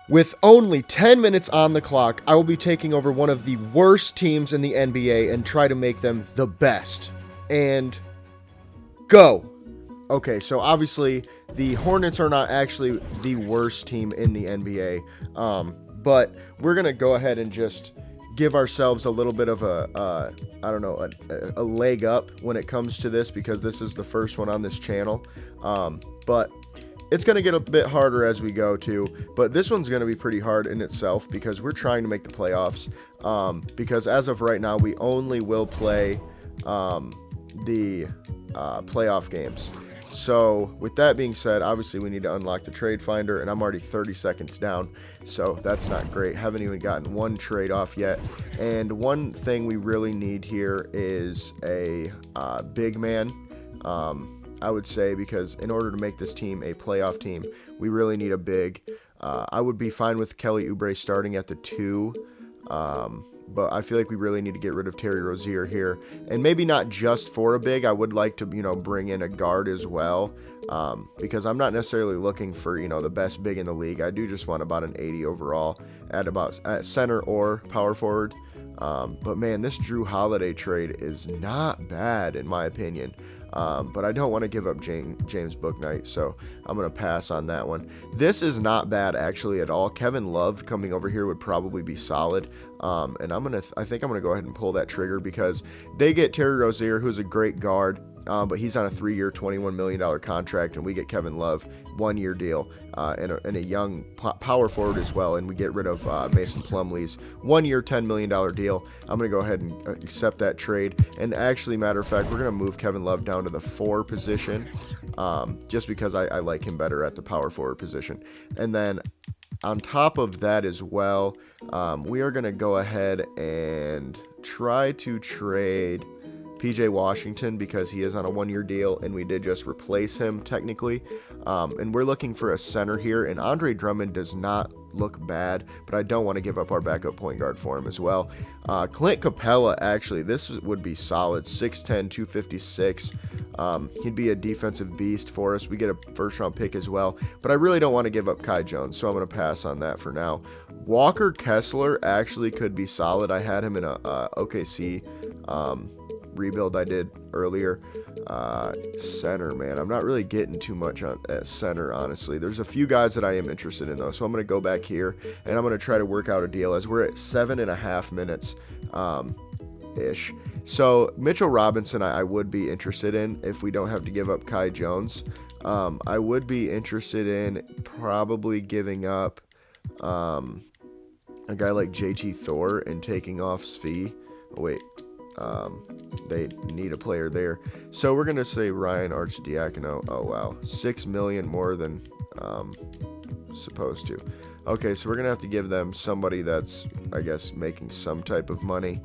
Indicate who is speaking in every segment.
Speaker 1: With only 10 minutes on the clock, I will be taking over one of the worst teams in the NBA and try to make them the best. And go! Okay, so obviously the Hornets are not actually the worst team in the NBA, but we're going to go ahead and just give ourselves a little bit of a leg up when it comes to this, because this is the first one on this channel. But it's going to get a bit harder as we go too, but this one's going to be pretty hard in itself because we're trying to make the playoffs. Because as of right now, we only will play the playoff games. So with that being said, obviously we need to unlock the trade finder, and I'm already 30 seconds down, so that's not great. Haven't even gotten one trade off yet. And one thing we really need here is a big man. I would say, because in order to make this team a playoff team, we really need a big. I would be fine with Kelly Oubre starting at the 2, but I feel like we really need to get rid of Terry Rozier here, and maybe not just for a big. I would like to, bring in a guard as well, because I'm not necessarily looking for, the best big in the league. I do just want about an 80 overall at center or power forward. But man, this Drew Holiday trade is not bad in my opinion. But I don't want to give up James Bouknight, so I'm going to pass on that one. This is not bad actually at all. Kevin Love coming over here would probably be solid. And I think I'm going to go ahead and pull that trigger because they get Terry Rozier, who's a great guard. But he's on a 3-year, $21 million contract, and we get Kevin Love, 1-year deal, and a young power forward as well, and we get rid of Mason Plumlee's 1-year, $10 million deal. I'm going to go ahead and accept that trade, and actually, matter of fact, we're going to move Kevin Love down to the 4 position, just because I like him better at the power forward position. And then on top of that as well, we are going to go ahead and try to trade PJ Washington because he is on a 1-year deal, and we did just replace him technically. And we're looking for a center here, and Andre Drummond does not look bad, but I don't want to give up our backup point guard for him as well. Clint Capella, actually, this would be solid. 6'10", 256. He'd be a defensive beast for us. We get a first-round pick as well, but I really don't want to give up Kai Jones, so I'm going to pass on that for now. Walker Kessler actually could be solid. I had him in a OKC rebuild I did earlier. Center, man, I'm not really getting too much at center, honestly. There's a few guys that I am interested in though, so I'm going to go back here and I'm going to try to work out a deal as we're at 7.5 minutes ish. So Mitchell Robinson I would be interested in if we don't have to give up Kai Jones. I would be interested in probably giving up a guy like JT Thor and taking off Svi. Oh wait, they need a player there, so we're gonna say Ryan Arcidiacono. Oh wow, $6 million more than supposed to. Okay, so we're gonna have to give them somebody that's, I guess, making some type of money.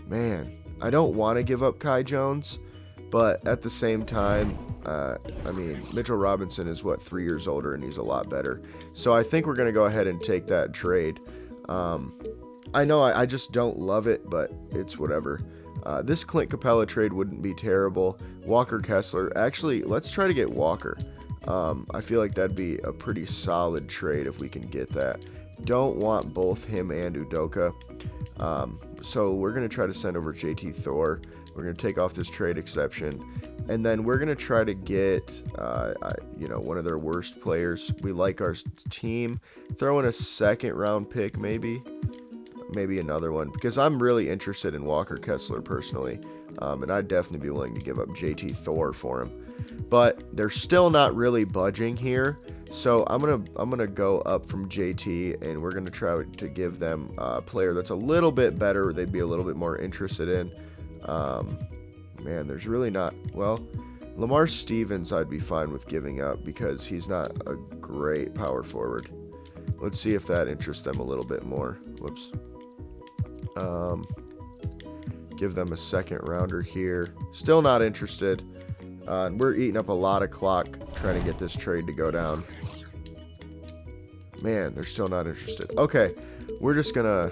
Speaker 1: Man, I don't want to give up Kai Jones, but at the same time, I mean, Mitchell Robinson is 3 years older, and he's a lot better. So I think we're gonna go ahead and take that trade. I know I just don't love it, but it's whatever. This Clint Capella trade wouldn't be terrible. Walker Kessler. Actually, let's try to get Walker. I feel like that'd be a pretty solid trade if we can get that. Don't want both him and Udoka. So we're going to try to send over JT Thor. We're going to take off this trade exception. And then we're going to try to get, one of their worst players. We like our team. Throw in a second-round pick, maybe another one, because I'm really interested in Walker Kessler personally, and I'd definitely be willing to give up JT Thor for him, but they're still not really budging here, so I'm gonna go up from JT, and we're gonna try to give them a player that's a little bit better, they'd be a little bit more interested in. Man, there's really not, Lamar Stevens I'd be fine with giving up because he's not a great power forward. Let's see if that interests them a little bit more. Whoops. Give them a second rounder here. Still not interested. We're eating up a lot of clock trying to get this trade to go down. Man, they're still not interested. Okay, we're just gonna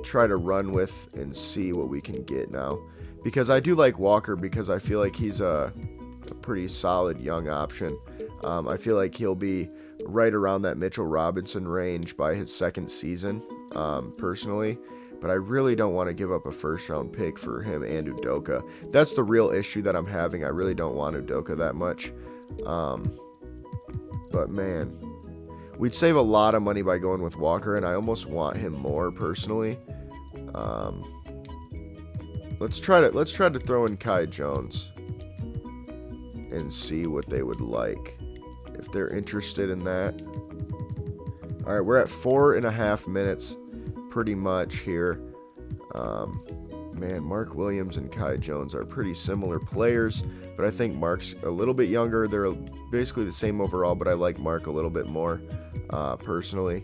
Speaker 1: try to run with and see what we can get now, because I do like Walker because I feel like he's a pretty solid young option. I feel like he'll be right around that Mitchell Robinson range by his second season, personally. But I really don't want to give up a first-round pick for him and Udoka. That's the real issue that I'm having. I really don't want Udoka that much. But, man, we'd save a lot of money by going with Walker, and I almost want him more, personally. Let's try to throw in Kai Jones and see what they would like, if they're interested in that. All right, we're at 4.5 minutes. Pretty much here. Man, Mark Williams and Kai Jones are pretty similar players, but I think Mark's a little bit younger. They're basically the same overall, but I like Mark a little bit more, personally.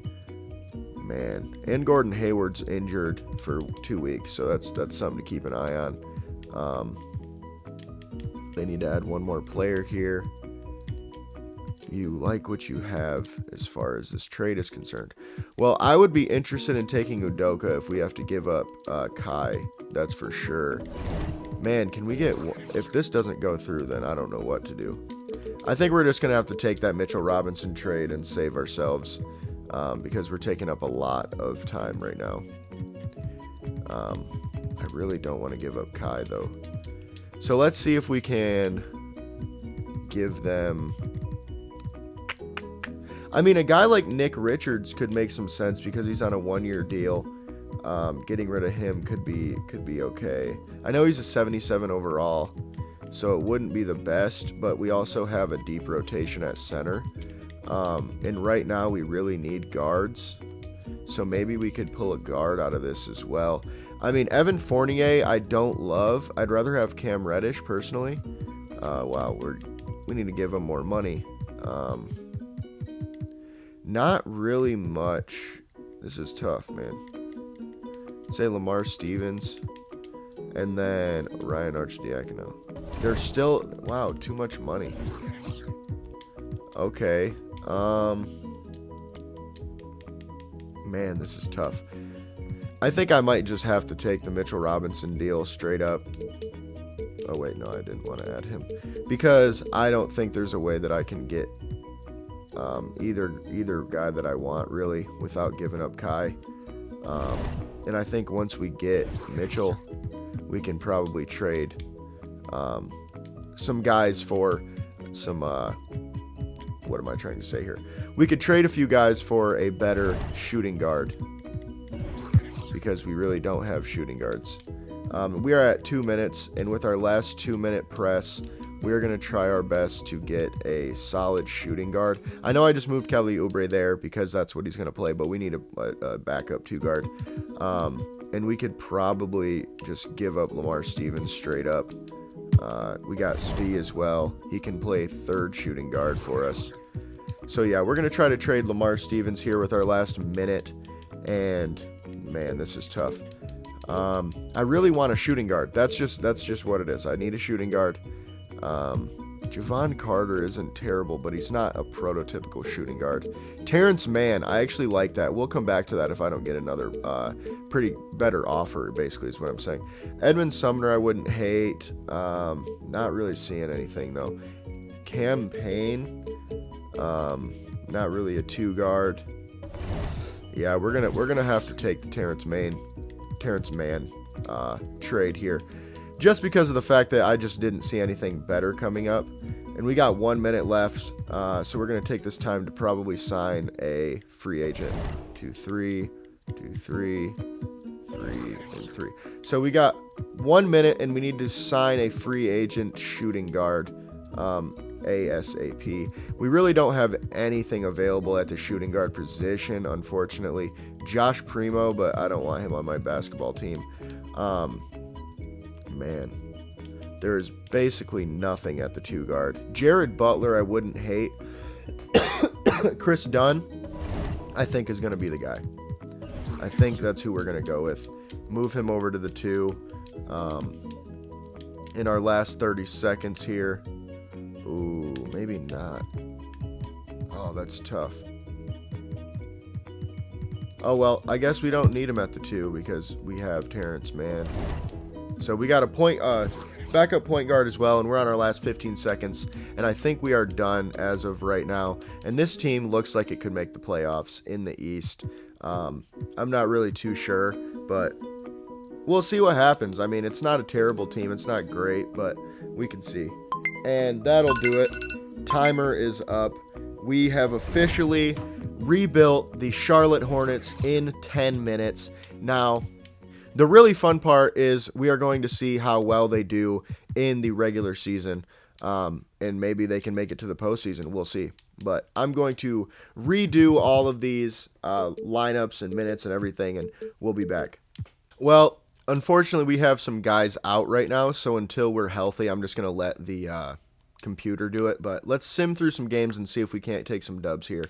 Speaker 1: Man, and Gordon Hayward's injured for 2 weeks, so that's something to keep an eye on. They need to add one more player here. You like what you have as far as this trade is concerned. Well, I would be interested in taking Udoka if we have to give up Kai. That's for sure. Man, can we get... If this doesn't go through, then I don't know what to do. I think we're just going to have to take that Mitchell Robinson trade and save ourselves, because we're taking up a lot of time right now. I really don't want to give up Kai, though. So let's see if we can give them... I mean, a guy like Nick Richards could make some sense because he's on a 1-year deal. Getting rid of him could be okay. I know he's a 77 overall, so it wouldn't be the best, but we also have a deep rotation at center. And right now we really need guards, so maybe we could pull a guard out of this as well. I mean, Evan Fournier I don't love. I'd rather have Cam Reddish, personally. Wow, we need to give him more money. Not really much. This is tough, man. Say Lamar Stevens. And then Ryan Arcidiacono. They're still... Wow, too much money. Okay. Man, this is tough. I think I might just have to take the Mitchell Robinson deal straight up. Oh, wait, no, I didn't want to add him. Because I don't think there's a way that I can get... either guy that I want, really, without giving up Kai. And I think once we get Mitchell, we can probably trade some guys for some... what am I trying to say here? We could trade a few guys for a better shooting guard, because we really don't have shooting guards. We are at 2 minutes, and with our last 2-minute press, we're going to try our best to get a solid shooting guard. I know I just moved Kelly Oubre there because that's what he's going to play, but we need a backup 2-guard. And we could probably just give up Lamar Stevens straight up. We got Svi as well. He can play third shooting guard for us. So yeah, we're going to try to trade Lamar Stevens here with our last minute. And man, this is tough. I really want a shooting guard. That's just what it is. I need a shooting guard. Javon Carter isn't terrible, but he's not a prototypical shooting guard. Terrence Mann, I actually like that. We'll come back to that if I don't get another pretty better offer, basically, is what I'm saying. Edmund Sumner, I wouldn't hate. Not really seeing anything, though. Cam Payne, not really a 2-guard. Yeah, we're gonna have to take the Terrence Mann trade here, just because of the fact that I just didn't see anything better coming up. And we got 1 minute left, so we're going to take this time to probably sign a free agent. 2, 3, 2, 3, 3, and 3. So we got 1 minute, and we need to sign a free agent shooting guard ASAP. We really don't have anything available at the shooting guard position, unfortunately. Josh Primo, but I don't want him on my basketball team. Man, there is basically nothing at the 2-guard. Jared Butler, I wouldn't hate. Chris Dunn, I think, is going to be the guy. I think that's who we're going to go with. Move him over to the 2. In our last 30 seconds here. Ooh, maybe not. Oh, that's tough. Oh, well, I guess we don't need him at the 2 because we have Terrence Mann. So we got a point backup point guard as well, and we're on our last 15 seconds, and I think we are done as of right now. And this team looks like it could make the playoffs in the East. I'm not really too sure, but we'll see what happens. I mean, it's not a terrible team. It's not great, but we can see. And that'll do it. Timer is up. We have officially rebuilt the Charlotte Hornets in 10 minutes. Now, the really fun part is we are going to see how well they do in the regular season, and maybe they can make it to the postseason. We'll see. But I'm going to redo all of these lineups and minutes and everything, and we'll be back. Well, unfortunately, we have some guys out right now, so until we're healthy, I'm just going to let the computer do it. But let's sim through some games and see if we can't take some dubs here.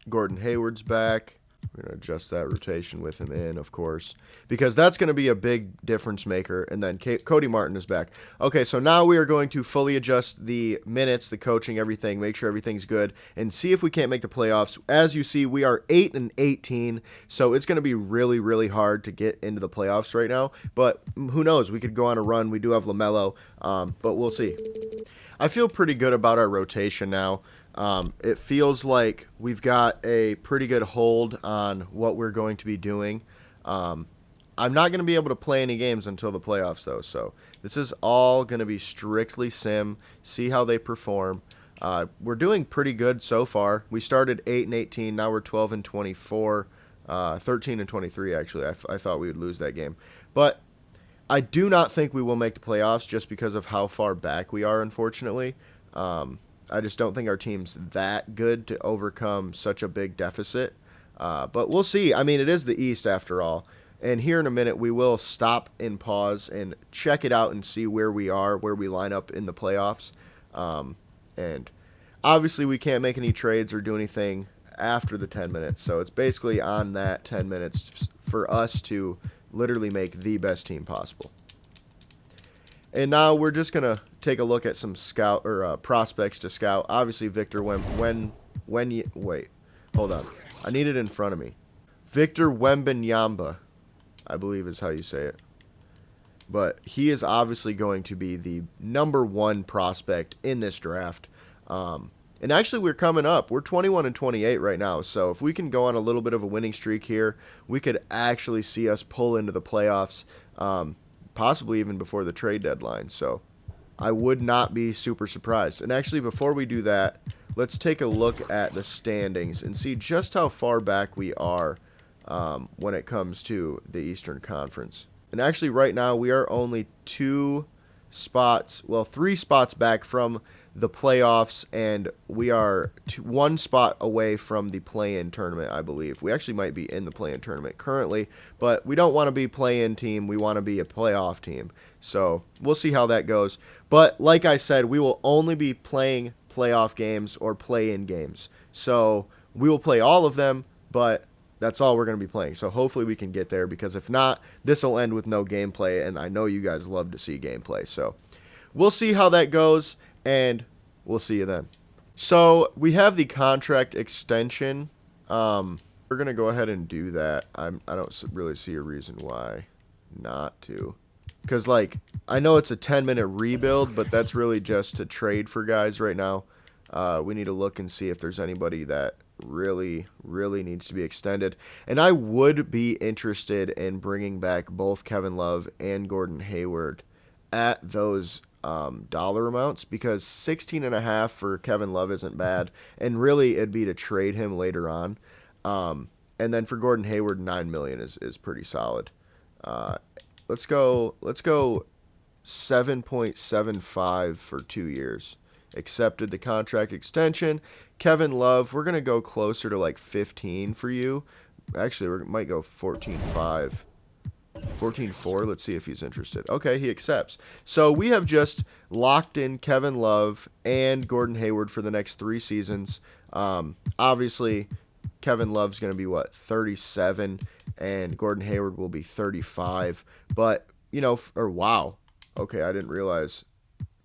Speaker 1: Gordon Hayward's back. We're going to adjust that rotation with him in, of course, because that's going to be a big difference maker. And then Cody Martin is back. Okay, so now we are going to fully adjust the minutes, the coaching, everything, make sure everything's good, and see if we can't make the playoffs. As you see, we are 8-18, so it's going to be really, really hard to get into the playoffs right now. But who knows? We could go on a run. We do have LaMelo, but we'll see. I feel pretty good about our rotation now. It feels like we've got a pretty good hold on what we're going to be doing. I'm not going to be able to play any games until the playoffs, though, so this is all going to be strictly sim, see how they perform. We're doing pretty good so far. We started 8-18, now we're 12-24, 13-23, actually. I thought we would lose that game. But I do not think we will make the playoffs just because of how far back we are, unfortunately. I just don't think our team's that good to overcome such a big deficit. But we'll see. I mean, it is the East after all. And here in a minute, we will stop and pause and check it out and see where we are, where we line up in the playoffs. And obviously, we can't make any trades or do anything after the 10 minutes. So it's basically on that 10 minutes for us to literally make the best team possible. And now we're just going to take a look at some scout or prospects to scout. Obviously, Victor wait, hold on. I need it in front of me. Victor Wembanyama, I believe is how you say it. But he is obviously going to be the #1 prospect in this draft. And actually, we're coming up. We're 21-28 right now. So if we can go on a little bit of a winning streak here, we could actually see us pull into the playoffs. Possibly even before the trade deadline. So I would not be super surprised. And actually, before we do that, let's take a look at the standings and see just how far back we are when it comes to the Eastern Conference. And actually, right now, we are only 3 spots back from the playoffs, and we are 1 spot away from the play-in tournament, I believe. We actually might be in the play-in tournament currently, but we don't want to be play-in team. We want to be a playoff team. So we'll see how that goes. But like I said, we will only be playing playoff games or play-in games. So we will play all of them, but that's all we're going to be playing. So hopefully we can get there, because if not, this will end with no gameplay, and I know you guys love to see gameplay. So we'll see how that goes, and we'll see you then. So we have the contract extension. We're going to go ahead and do that. I don't really see a reason why not to. Because, like, I know it's a 10-minute rebuild, but that's really just to trade for guys right now. We need to look and see if there's anybody that really, really needs to be extended. And I would be interested in bringing back both Kevin Love and Gordon Hayward at those dollar amounts, because 16.5 for Kevin Love isn't bad, and really it'd be to trade him later on. And then for Gordon Hayward, $9 million is pretty solid. Let's go 7.75 for 2 years. Accepted the contract extension. Kevin Love, we're gonna go closer to like 15 for you. Actually, we might go 14.5. 14.4. Let's see if he's interested. Okay, he accepts. So we have just locked in Kevin Love and Gordon Hayward for the next 3 seasons. Obviously, Kevin Love's going to be, 37, and Gordon Hayward will be 35. But, wow. Okay, I didn't realize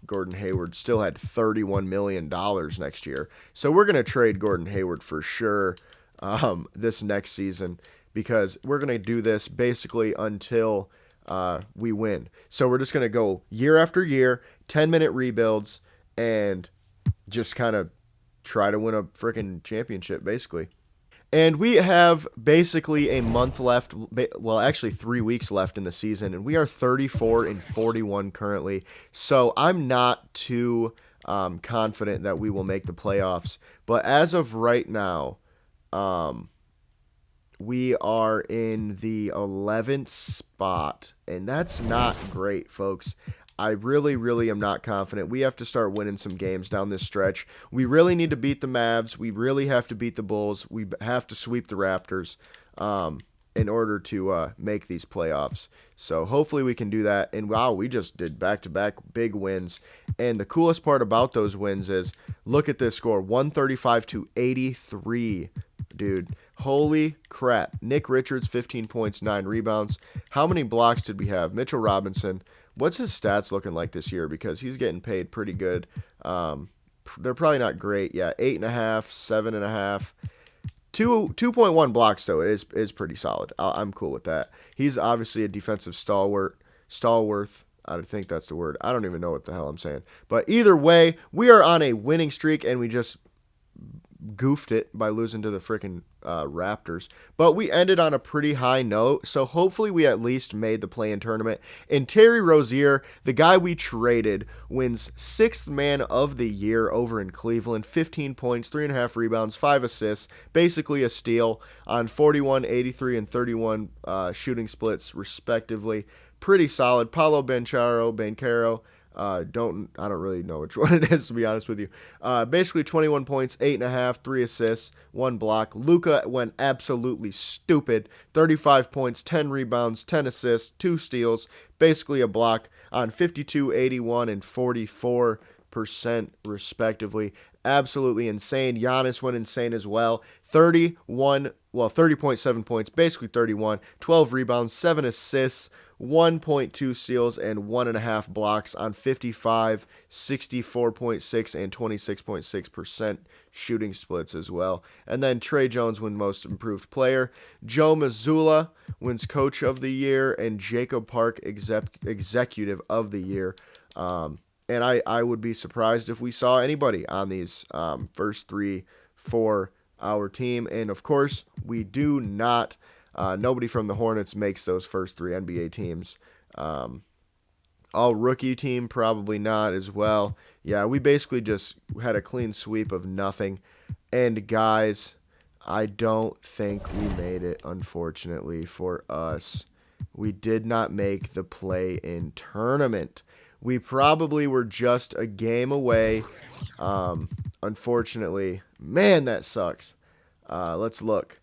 Speaker 1: Gordon Hayward still had $31 million next year. So we're going to trade Gordon Hayward for sure this next season, because we're going to do this basically until we win. So we're just going to go year after year, 10-minute rebuilds, and just kind of try to win a freaking championship, basically. And we have basically a month left. Well, actually 3 weeks left in the season, and we are 34-41 currently. So I'm not too confident that we will make the playoffs. But as of right now, we are in the 11th spot, and that's not great, folks. I really, really am not confident. We have to start winning some games down this stretch. We really need to beat the Mavs. We really have to beat the Bulls. We have to sweep the Raptors in order to make these playoffs. So hopefully we can do that. And wow, we just did back-to-back big wins. And the coolest part about those wins is, look at this score, 135-83. Dude, holy crap. Nick Richards, 15 points, 9 rebounds. How many blocks did we have? Mitchell Robinson, what's his stats looking like this year? Because he's getting paid pretty good. They're probably not great. Yeah, 8.5, 7.5. 2.1 blocks, though, is pretty solid. I'm cool with that. He's obviously a defensive stalwart. I think that's the word. I don't even know what the hell I'm saying. But either way, we are on a winning streak, and we just goofed it by losing to the freaking Raptors. But we ended on a pretty high note, so hopefully we at least made the play-in tournament. And Terry Rozier, the guy we traded, wins 6th man of the year over in Cleveland. 15 points, 3.5 rebounds, 5 assists, basically a steal on 41, 83, and 31 shooting splits, respectively. Pretty solid. Paolo Banchero, I don't really know which one it is, to be honest with you. Basically 21 points, 8.5, 3 assists, 1 block. Luka went absolutely stupid. 35 points, 10 rebounds, 10 assists, 2 steals, basically a block on 52, 81, and 44%, respectively. Absolutely insane. Giannis went insane as well. 30.7 points, basically 31, 12 rebounds, 7 assists, 1.2 steals, and 1.5 blocks on 55, 64.6, and 26.6% shooting splits as well. And then Trey Jones wins Most Improved Player. Joe Mazzulla wins Coach of the Year, and Jacob Park Executive of the Year. And I would be surprised if we saw anybody on these first 3 for our team. And, of course, we do not. Nobody from the Hornets makes those first 3 NBA teams. All rookie team, probably not as well. Yeah, we basically just had a clean sweep of nothing. And, guys, I don't think we made it, unfortunately, for us. We did not make the play-in tournament. We probably were just a game away. Unfortunately, man, that sucks. Let's look.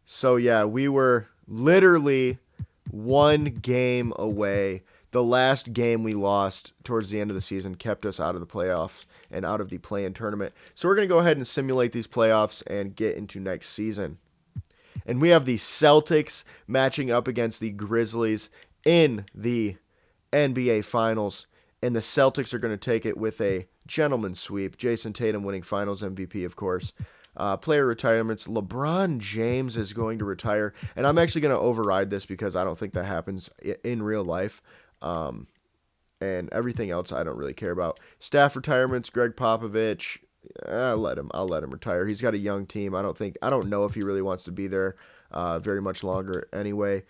Speaker 1: So, yeah, we were literally 1 game away. The last game we lost towards the end of the season kept us out of the playoffs and out of the play-in tournament. So we're going to go ahead and simulate these playoffs and get into next season. And we have the Celtics matching up against the Grizzlies in the NBA Finals. And the Celtics are going to take it with a gentleman's sweep. Jason Tatum winning Finals MVP, of course. Player retirements. LeBron James is going to retire. And I'm actually going to override this because I don't think that happens in real life. And everything else I don't really care about. Staff retirements. Greg Popovich. I'll let him retire. He's got a young team. I don't know if he really wants to be there very much longer anyway.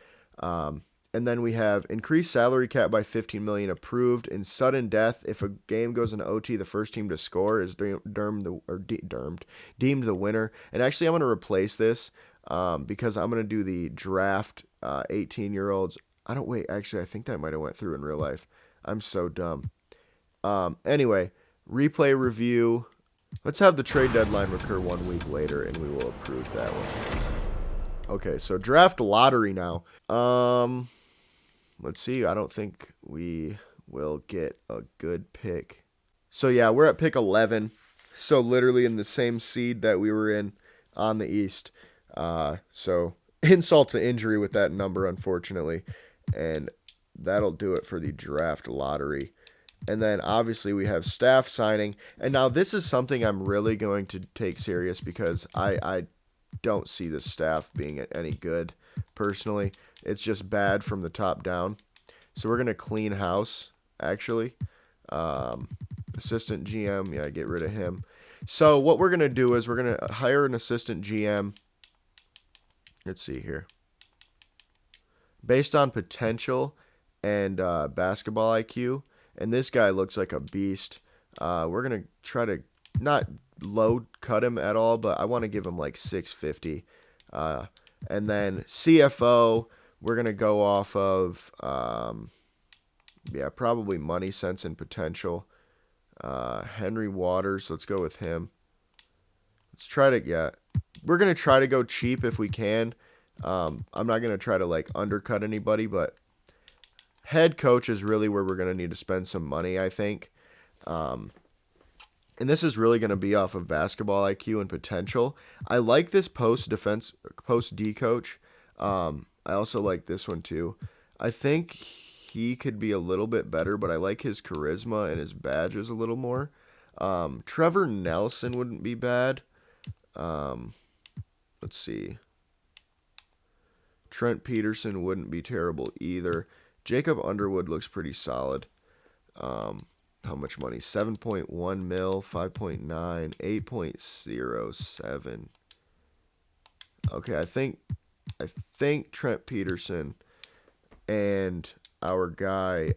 Speaker 1: And then we have increased salary cap by $15 million approved. In sudden death, if a game goes into OT, the first team to score is deemed the winner. And actually, I'm going to replace this because I'm going to do the draft 18-year-olds. Actually, I think that might have went through in real life. I'm so dumb. Anyway, replay review. Let's have the trade deadline recur 1 week later, and we will approve that one. Okay, so draft lottery now. Let's see. I don't think we will get a good pick. So, yeah, we're at pick 11. So, literally in the same seed that we were in on the East. So, insult to injury with that number, unfortunately. And that'll do it for the draft lottery. And then, obviously, we have staff signing. And now this is something I'm really going to take serious because I don't see the staff being any good, personally. It's just bad from the top down. So we're going to clean house, actually. Assistant GM, yeah, get rid of him. So what we're going to do is we're going to hire an assistant GM. Let's see here. Based on potential and basketball IQ, and this guy looks like a beast. We're going to try to not low cut him at all, but I want to give him like 650. And then CFO, we're going to go off of, probably money, sense, and potential. Henry Waters, let's go with him. We're going to try to go cheap if we can. I'm not going to try to like undercut anybody, but head coach is really where we're going to need to spend some money, I think. And this is really going to be off of basketball IQ and potential. I like this post D coach. I also like this one too. I think he could be a little bit better, but I like his charisma and his badges a little more. Trevor Nelson wouldn't be bad. Let's see. Trent Peterson wouldn't be terrible either. Jacob Underwood looks pretty solid. How much money? 7.1 mil, 5.9, 8.07. Okay, I think Trent Peterson and our guy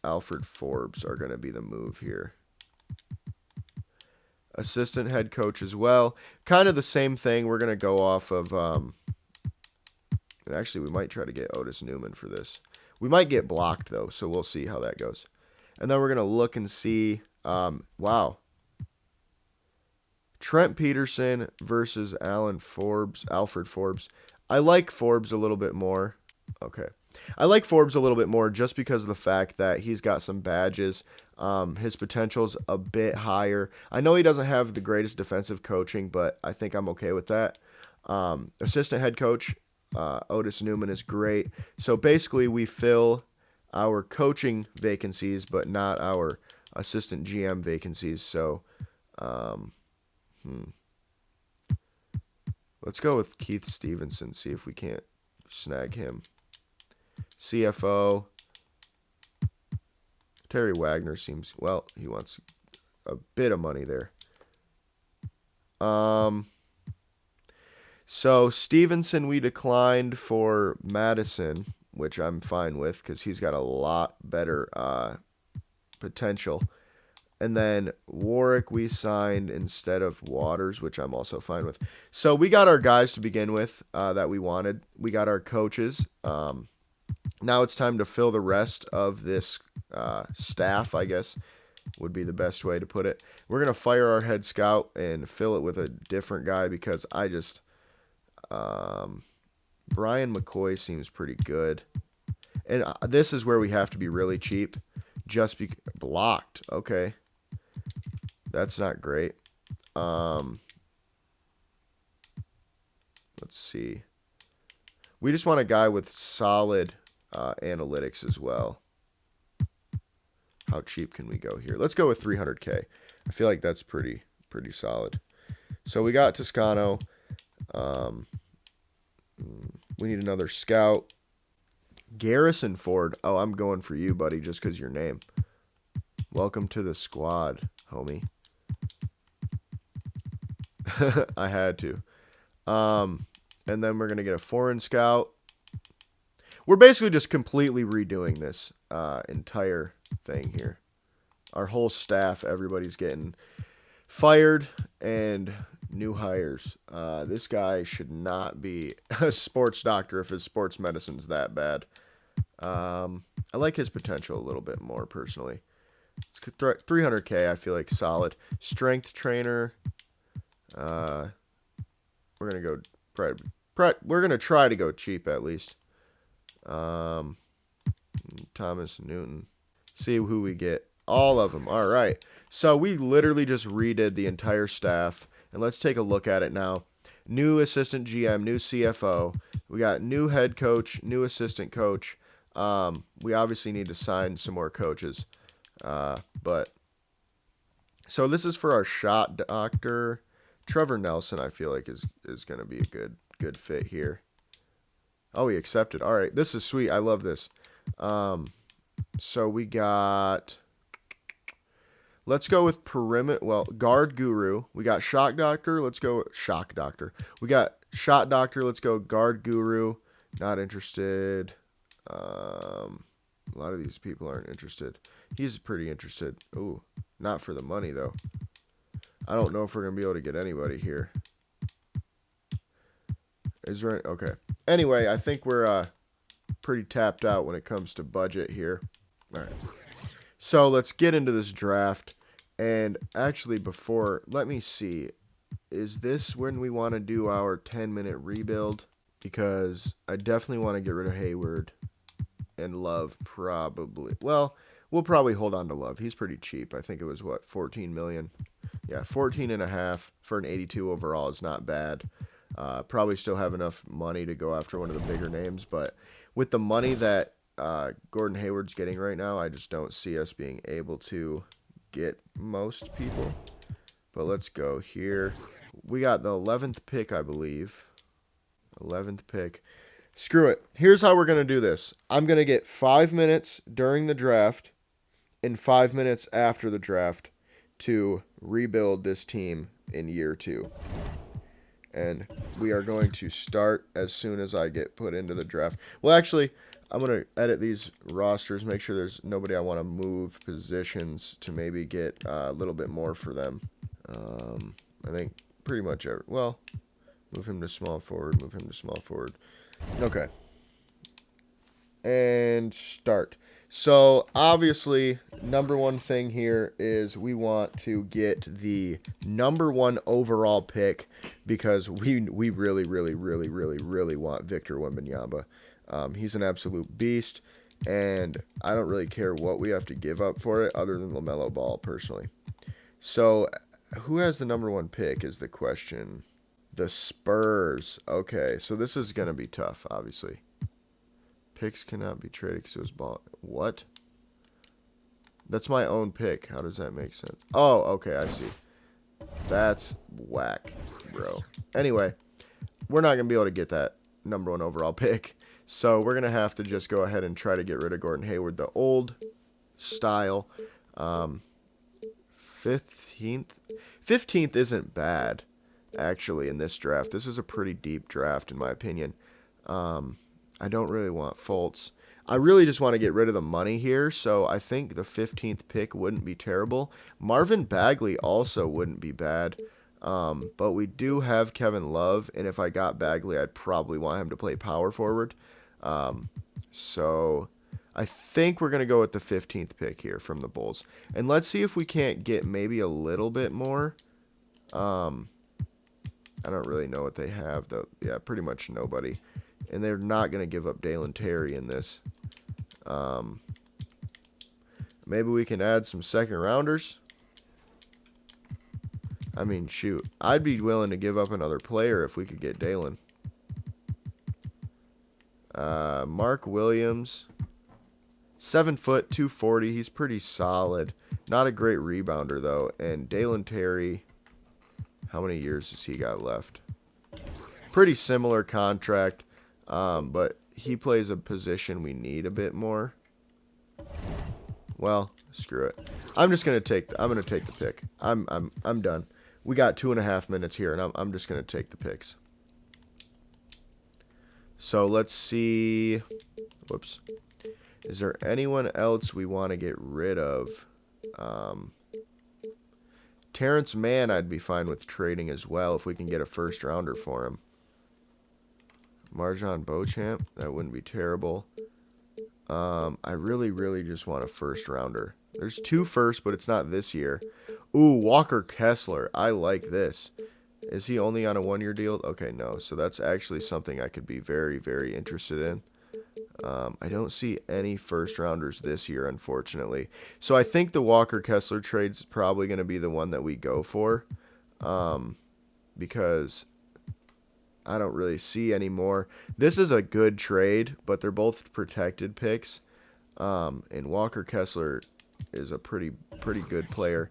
Speaker 1: Alfred Forbes are going to be the move here. Assistant head coach as well. Kind of the same thing. We're going to go off of and actually we might try to get Otis Newman for this. We might get blocked though, so we'll see how that goes. And then we're going to look and see, wow. Trent Peterson versus Alfred Forbes. I like Forbes a little bit more. Okay. I like Forbes a little bit more just because of the fact that he's got some badges. His potential's a bit higher. I know he doesn't have the greatest defensive coaching, but I think I'm okay with that. Assistant head coach, Otis Newman is great. So basically we fill our coaching vacancies, but not our assistant GM vacancies. So, let's go with Keith Stevenson, see if we can't snag him. CFO, Terry Wagner seems, well, he wants a bit of money there. So Stevenson we declined for Madison, which I'm fine with because he's got a lot better potential. And then Warwick we signed instead of Waters, which I'm also fine with. So we got our guys to begin with that we wanted. We got our coaches. Now it's time to fill the rest of this staff, I guess, would be the best way to put it. We're going to fire our head scout and fill it with a different guy because I just... Brian McCoy seems pretty good. And this is where we have to be really cheap. Blocked. Okay. That's not great. Let's see. We just want a guy with solid analytics as well. How cheap can we go here? Let's go with 300K. I feel like that's pretty solid. So we got Toscano. We need another scout. Garrison Ford. Oh, I'm going for you, buddy, just because your name. Welcome to the squad, homie. I had to. And then we're going to get a foreign scout. We're basically just completely redoing this entire thing here. Our whole staff, everybody's getting fired and new hires. This guy should not be a sports doctor if his sports medicine's that bad. I like his potential a little bit more personally. 300K, I feel like solid. Strength trainer. We're gonna go. We're gonna try to go cheap at least. Thomas Newton. See who we get. All of them. All right. So we literally just redid the entire staff. And let's take a look at it now. New assistant GM, new CFO. We got new head coach, new assistant coach. We obviously need to sign some more coaches. But so this is for our shot doctor. Trevor Nelson, I feel like is going to be a good fit here. Oh, he accepted. All right, this is sweet. I love this. So we got... Let's go with perimeter. Well, guard guru. We got shock doctor. Let's go shock doctor. We got shot doctor. Let's go guard guru. Not interested. A lot of these people aren't interested. He's pretty interested. Ooh, not for the money though. I don't know if we're gonna be able to get anybody here. Is there? Okay. Anyway, I think we're pretty tapped out when it comes to budget here. All right. So let's get into this draft. And actually, let me see. Is this when we want to do our 10-minute rebuild? Because I definitely want to get rid of Hayward and Love probably. Well, we'll probably hold on to Love. He's pretty cheap. I think it was, what, 14 million? Yeah, 14 and a half for an 82 overall is not bad. Probably still have enough money to go after one of the bigger names. But with the money that Gordon Hayward's getting right now, I just don't see us being able to get most people. But let's go here. We got the 11th pick, I believe. 11th pick. Screw it. Here's how we're going to do this. I'm going to get 5 minutes during the draft and 5 minutes after the draft to rebuild this team in year 2. And we are going to start as soon as I get put into the draft. Well, actually, I'm going to edit these rosters, make sure there's nobody I want to move positions to maybe get a little bit more for them. I think pretty much well, move him to small forward, move him to small forward. Okay. And start. So, obviously, number one thing here is we want to get the number 1 overall pick because we really, really, really, really, really want Victor Wembanyama. He's an absolute beast, and I don't really care what we have to give up for it other than LaMelo Ball, personally. So, who has the number 1 pick is the question. The Spurs. Okay, so this is going to be tough, obviously. Picks cannot be traded because it was bought. What? That's my own pick. How does that make sense? Oh, okay, I see. That's whack, bro. Anyway, we're not going to be able to get that number 1 overall pick. So we're going to have to just go ahead and try to get rid of Gordon Hayward, the old style. 15th isn't bad, actually, in this draft. This is a pretty deep draft, in my opinion. I don't really want Fultz. I really just want to get rid of the money here, so I think the 15th pick wouldn't be terrible. Marvin Bagley also wouldn't be bad. But we do have Kevin Love, and if I got Bagley, I'd probably want him to play power forward. So I think we're going to go with the 15th pick here from the Bulls. And let's see if we can't get maybe a little bit more. I don't really know what they have, though. Yeah, pretty much nobody. And they're not going to give up Dalen Terry in this. Maybe we can add some second rounders. I mean, shoot. I'd be willing to give up another player if we could get Dalen. Mark Williams. 7 foot, 240. He's pretty solid. Not a great rebounder, though. And Dalen Terry, how many years has he got left? Pretty similar contract, but he plays a position we need a bit more. Well, screw it. I'm just gonna take. I'm gonna take the pick. I'm done. We got 2.5 minutes here, and I'm just gonna take the picks. So let's see. Whoops. Is there anyone else we want to get rid of? Terrence Mann, I'd be fine with trading as well if we can get a first rounder for him. Marjon Beauchamp, that wouldn't be terrible. I really, really just want a first rounder. There's 2 firsts, but it's not this year. Ooh, Walker Kessler. I like this. Is he only on a 1-year deal? Okay, no. So that's actually something I could be very, very interested in. I don't see any first rounders this year, unfortunately. So I think the Walker Kessler trade's probably going to be the one that we go for. Because I don't really see any more. This is a good trade, but they're both protected picks. And Walker Kessler is a pretty good player.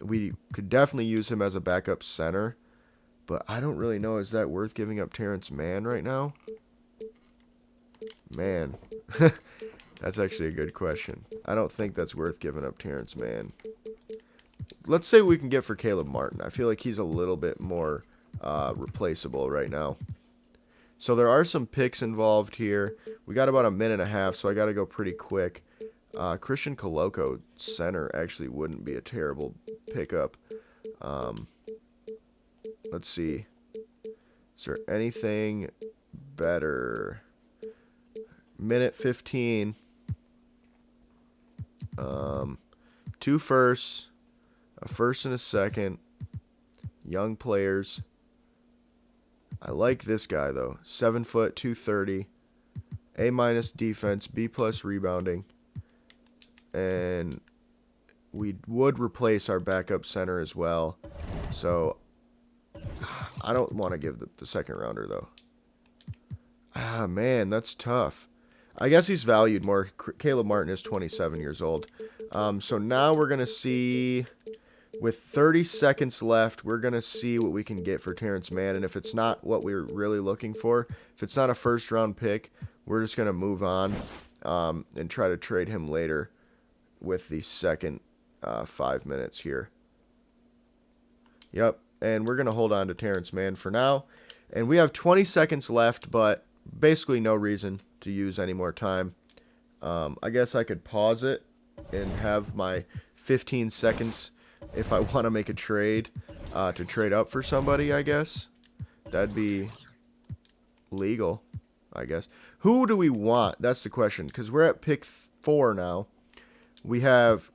Speaker 1: We could definitely use him as a backup center, but I don't really know. Is that worth giving up Terrence Mann right now? Man, That's actually a good question. I don't think that's worth giving up Terrence Mann. Let's say we can get for Caleb Martin. I feel like he's a little bit more replaceable right now. So there are some picks involved here. We got about a minute and a half, so I got to go pretty quick. Christian Coloco, center, actually wouldn't be a terrible pickup. Let's see. Is there anything better? Minute 15. 2 firsts, a first and a second. Young players. I like this guy though. 7 foot, 230. A- defense, B+ rebounding. And we would replace our backup center as well. So I don't want to give the second rounder though. Ah, man, that's tough. I guess he's valued more. Caleb Martin is 27 years old. So now we're going to see, with 30 seconds left, we're going to see what we can get for Terrence Mann. And if it's not what we're really looking for, if it's not a first-round pick, we're just going to move on and try to trade him later with the second 5 minutes here. Yep, and we're going to hold on to Terrence Mann for now. And we have 20 seconds left, but basically no reason to use any more time. I guess I could pause it and have my 15 seconds if I want to make a trade to trade up for somebody, I guess. That'd be legal, I guess. Who do we want? That's the question, because we're at pick 4 now. We have,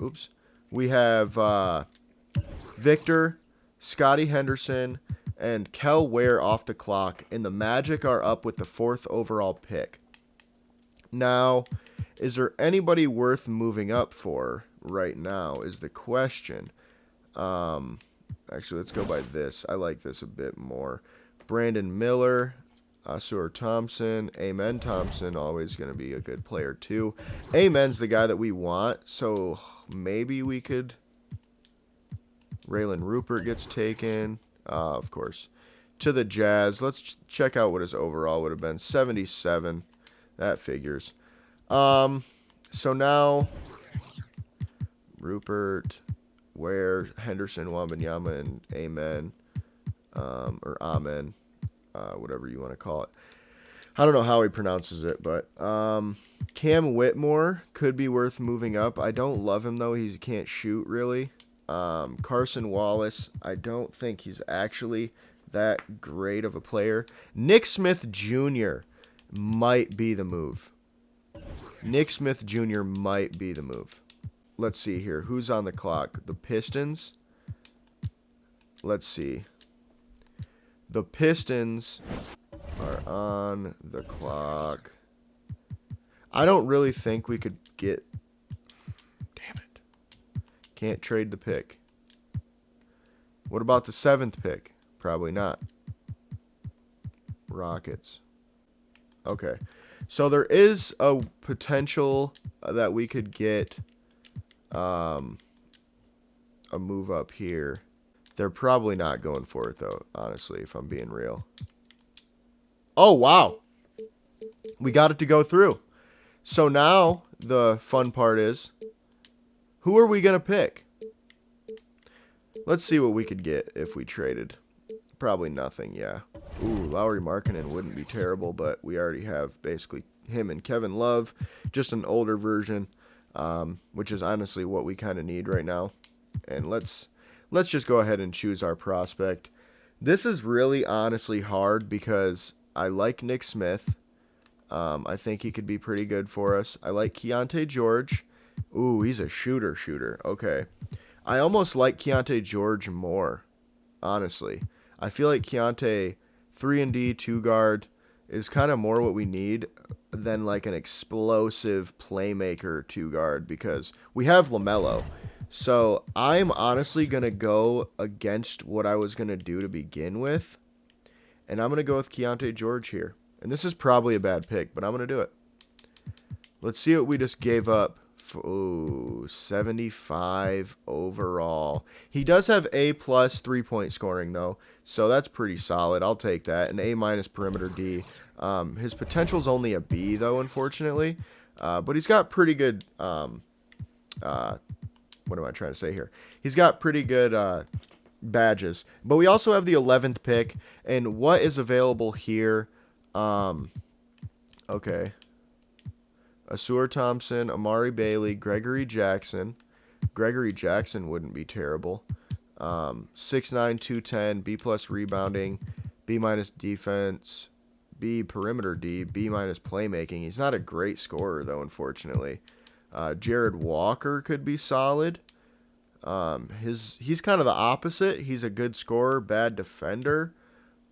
Speaker 1: Victor, Scotty Henderson, and Kel Ware off the clock, and the Magic are up with the 4th overall pick. Now, is there anybody worth moving up for right now is the question. Actually, let's go by this. I like this a bit more. Brandon Miller, Asur Thompson, Amen Thompson, always going to be a good player too. Amen's the guy that we want, so maybe we could... Raylan Rupert gets taken, of course, to the Jazz. Let's check out what his overall would have been. 77. That figures. So now, Rupert, Ware, Henderson, Wembanyama, and Amen, or Amen, whatever you want to call it. I don't know how he pronounces it, but Cam Whitmore could be worth moving up. I don't love him, though. He can't shoot, really. Carson Wallace, I don't think he's actually that great of a player. Nick Smith Jr. might be the move. Nick Smith Jr. might be the move. Let's see here. Who's on the clock? The Pistons. Let's see. The Pistons are on the clock. I don't really think we could get... Damn it. Can't trade the pick. What about the 7th pick? Probably not. Rockets. Okay. So there is a potential that we could get a move up here. They're probably not going for it, though, honestly, if I'm being real. Oh, wow. We got it to go through. So now the fun part is, who are we going to pick? Let's see what we could get if we traded. Probably nothing, yeah. Ooh, Lauri Markkanen wouldn't be terrible, but we already have basically him and Kevin Love, just an older version, which is honestly what we kind of need right now. And let's just go ahead and choose our prospect. This is really honestly hard because I like Nick Smith. I think he could be pretty good for us. I like Keontae George. Ooh, he's a shooter. Okay. I almost like Keontae George more, honestly. I feel like Keontae 3-and-D 2-guard is kind of more what we need than like an explosive playmaker 2-guard because we have LaMelo. So I'm honestly going to go against what I was going to do to begin with, and I'm going to go with Keontae George here. And this is probably a bad pick, but I'm going to do it. Let's see what we just gave up. Ooh, 75 overall. He does have A+ 3-point scoring, though, so that's pretty solid. I'll take that. An A- perimeter D. His potential's only a B, though, unfortunately. But he's got pretty good, what am I trying to say here? He's got pretty good badges. But we also have the 11th pick, and what is available here? Okay. Asur Thompson, Amari Bailey, Gregory Jackson. Gregory Jackson wouldn't be terrible. 6'9", 210, B+ rebounding, B- defense, B perimeter D, B- playmaking. He's not a great scorer though, unfortunately. Jared Walker could be solid. He's kind of the opposite. He's a good scorer, bad defender.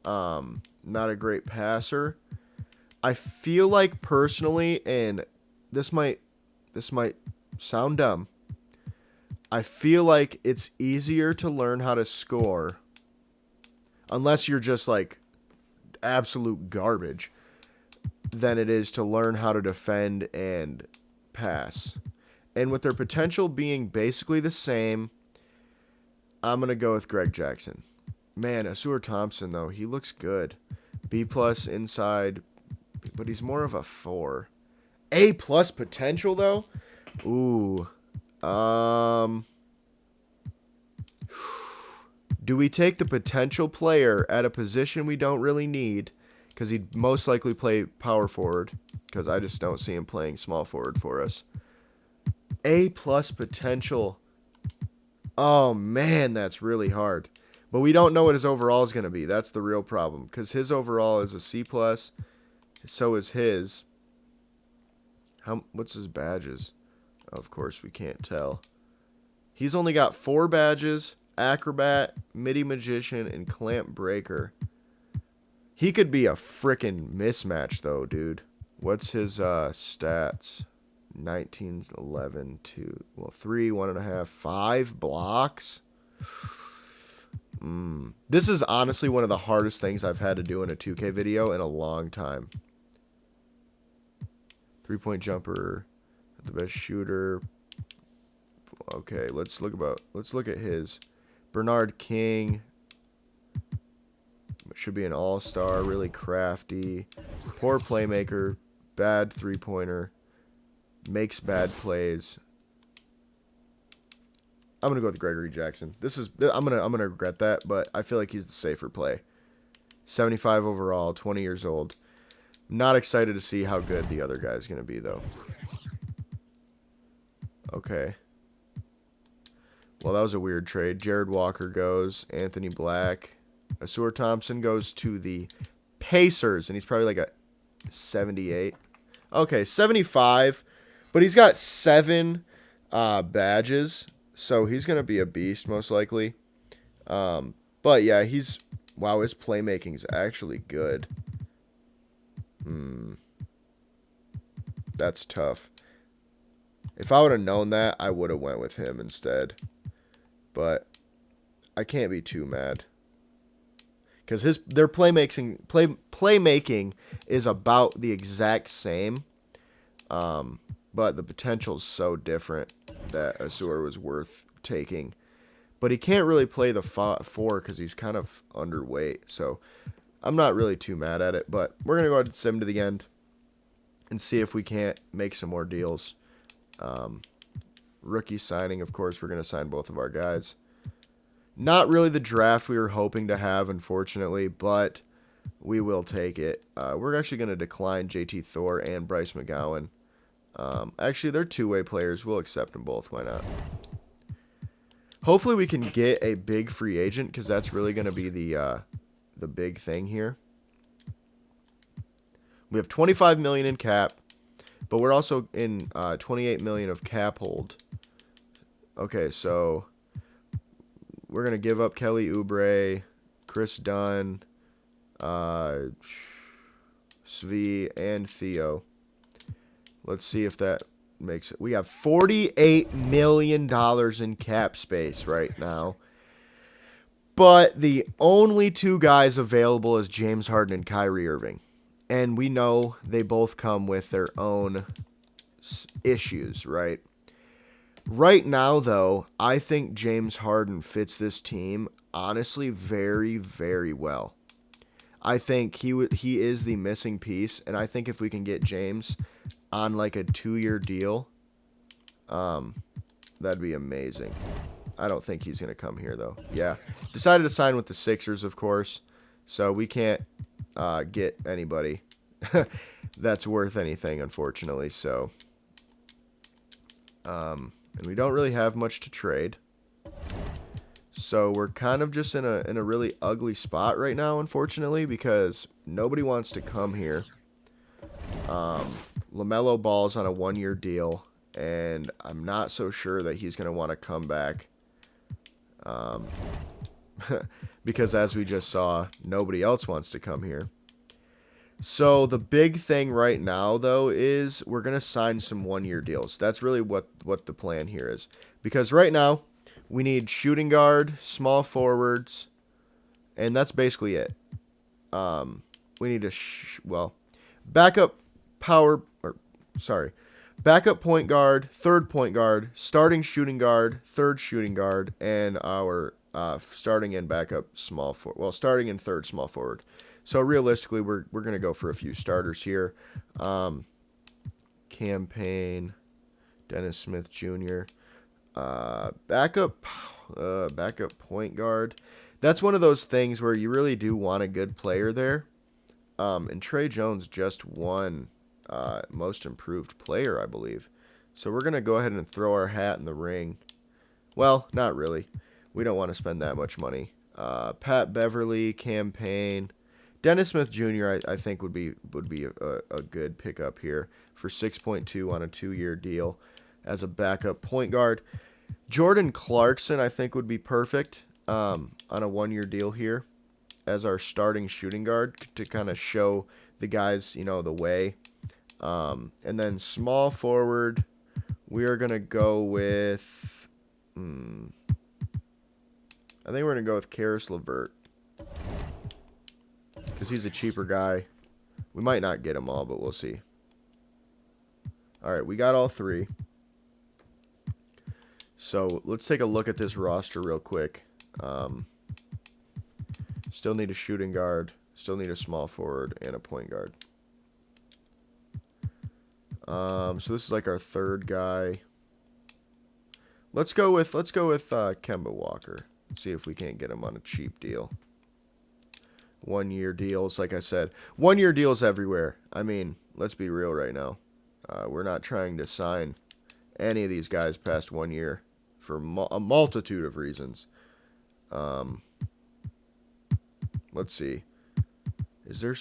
Speaker 1: Not a great passer. I feel like personally, and this might sound dumb, I feel like it's easier to learn how to score, unless you're just like absolute garbage, than it is to learn how to defend and pass. And with their potential being basically the same, I'm going to go with Greg Jackson. Man, Asur Thompson, though, he looks good. B+ inside, but he's more of a 4. A+ potential, though? Ooh. Do we take the potential player at a position we don't really need? Because he'd most likely play power forward. Because I just don't see him playing small forward for us. A+ potential. Oh, man, that's really hard. But we don't know what his overall is going to be. That's the real problem. Because his overall is a C+. So is his. What's his badges? Of course, we can't tell. He's only got 4 badges. Acrobat, MIDI Magician, and Clamp Breaker. He could be a frickin' mismatch, though, dude. What's his stats? 19, 11, 2, 3, 1.5, 5 blocks? This is honestly one of the hardest things I've had to do in a 2K video in a long time. 3-point jumper, the best shooter. Okay, let's look at his. Bernard King should be an all-star, really crafty, poor playmaker, bad three-pointer, makes bad plays. I'm gonna go with Gregory Jackson. I'm gonna regret that, but I feel like he's the safer play. 75 overall, 20 years old. Not excited to see how good the other guy's gonna be though. Okay. Well, that was a weird trade. Jared Walker goes. Anthony Black. Asur Thompson goes to the Pacers, and he's probably like a 78. Okay, 75. But he's got 7 badges, so he's going to be a beast, most likely. But, yeah, wow, his playmaking is actually good. That's tough. If I would have known that, I would have went with him instead. But I can't be too mad. Because their playmaking is about the exact same. But the potential is so different that Asur was worth taking. But he can't really play the 4 because he's kind of underweight. So I'm not really too mad at it. But we're going to go ahead and sim to the end and see if we can't make some more deals. Rookie signing, of course, we're going to sign both of our guys. Not really the draft we were hoping to have, unfortunately, but we will take it. We're actually going to decline JT Thor and Bryce McGowan. Actually, they're two-way players. We'll accept them both. Why not? Hopefully we can get a big free agent, because that's really going to be the big thing here. We have $25 million in cap, but we're also in $28 million of cap hold. Okay, so we're going to give up Kelly Oubre, Chris Dunn, Svi, and Theo. Let's see if that makes it. We have $48 million in cap space right now. But the only 2 guys available is James Harden and Kyrie Irving. And we know they both come with their own issues, right? Right now, though, I think James Harden fits this team, honestly, very, very well. I think he is the missing piece, and I think if we can get James on like a 2-year deal, that'd be amazing. I don't think he's going to come here, though. Yeah. Decided to sign with the Sixers, of course. So we can't get anybody that's worth anything, unfortunately. So, and we don't really have much to trade. So we're kind of just in a really ugly spot right now, unfortunately, because nobody wants to come here. LaMelo Ball's on a 1-year deal, and I'm not so sure that he's going to want to come back. Because as we just saw, nobody else wants to come here. So the big thing right now, though, is we're going to sign some 1-year deals. That's really what the plan here is. Because right now, we need shooting guard, small forwards, and that's basically it. We need backup backup point guard, third point guard, starting shooting guard, third shooting guard, and our starting and backup small forward. Well, starting and third small forward. So realistically, we're going to go for a few starters here. Campaign, Dennis Smith Jr., backup point guard. That's one of those things where you really do want a good player there. And Trey Jones just won most improved player, I believe. So we're going to go ahead and throw our hat in the ring. Well, not really. We don't want to spend that much money. Pat Beverly, campaign. Dennis Smith Jr. I think would be a good pickup here for 6.2 on a 2-year deal as a backup point guard. Jordan Clarkson I think would be perfect on a 1-year deal here as our starting shooting guard to kind of show the guys, the way. And then small forward, we are going to go with I think we're going to go with Karis LeVert because he's a cheaper guy. We might not get them all, but we'll see. All right, we got all 3. So let's take a look at this roster real quick. Still need a shooting guard. Still need a small forward and a point guard. So this is like our 3rd guy. Let's go with Kemba Walker. See if we can't get him on a cheap deal. 1-year deals, like I said. 1-year deals everywhere. I mean, let's be real right now. We're not trying to sign any of these guys past 1 year for a multitude of reasons. Let's see. Is there...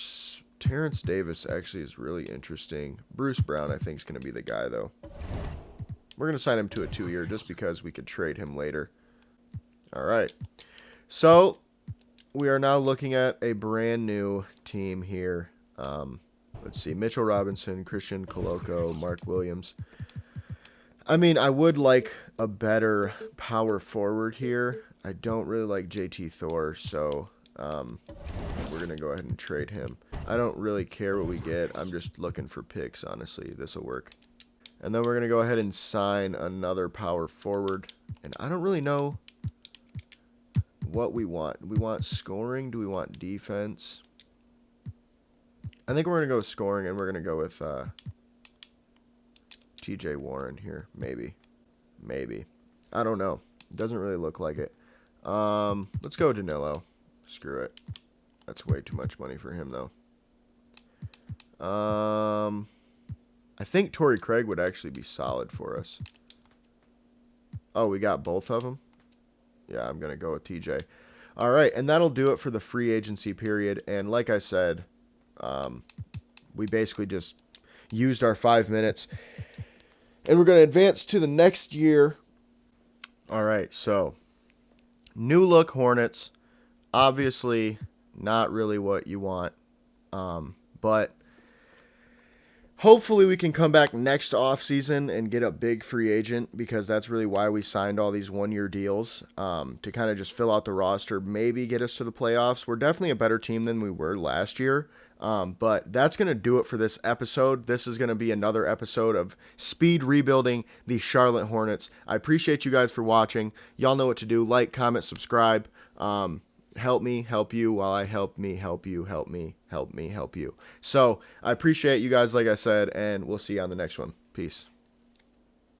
Speaker 1: Terrence Davis actually is really interesting. Bruce Brown, I think, is going to be the guy, though. We're going to sign him to a 2-year just because we could trade him later. All right. So, we are now looking at a brand new team here. Let's see. Mitchell Robinson, Christian Coloco, Mark Williams. I mean, I would like a better power forward here. I don't really like JT Thor, so we're going to go ahead and trade him. I don't really care what we get. I'm just looking for picks, honestly. This will work. And then we're going to go ahead and sign another power forward. And I don't really know what we want. Do we want scoring? Do we want defense? I think we're going to go with scoring, and we're going to go with TJ Warren here. Maybe. I don't know. It doesn't really look like it. Let's go Danilo. Screw it. That's way too much money for him, though. I think Torrey Craig would actually be solid for us. Oh, we got both of them? Yeah, I'm going to go with TJ. All right, and that'll do it for the free agency period. And like I said, we basically just used our 5 minutes. And we're going to advance to the next year. All right, so new look Hornets. Obviously, not really what you want. But hopefully we can come back next offseason and get a big free agent, because that's really why we signed all these 1-year deals, to kind of just fill out the roster, maybe get us to the playoffs. We're definitely a better team than we were last year. But that's going to do it for this episode. This is going to be another episode of speed rebuilding the Charlotte Hornets. I appreciate you guys for watching. Y'all know what to do. Like, comment, subscribe. help me help you while I help me help you, help me help me help you. So I appreciate you guys, like I said, and we'll see you on the next one. Peace.